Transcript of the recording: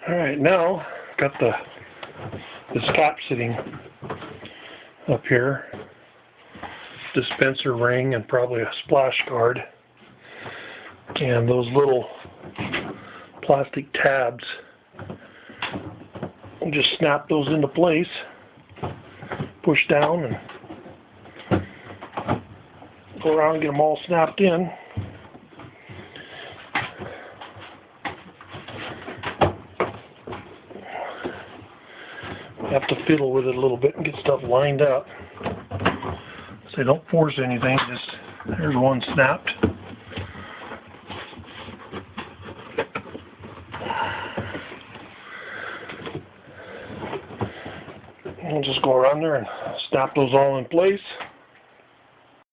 Alright, now got this cap sitting up here, dispenser ring and probably a splash guard, and those little plastic tabs. And just snap those into place, push down and go around and get them all snapped in. Have to fiddle with it a little bit and get stuff lined up. So don't force anything, just there's one snapped. And just go around there and snap those all in place.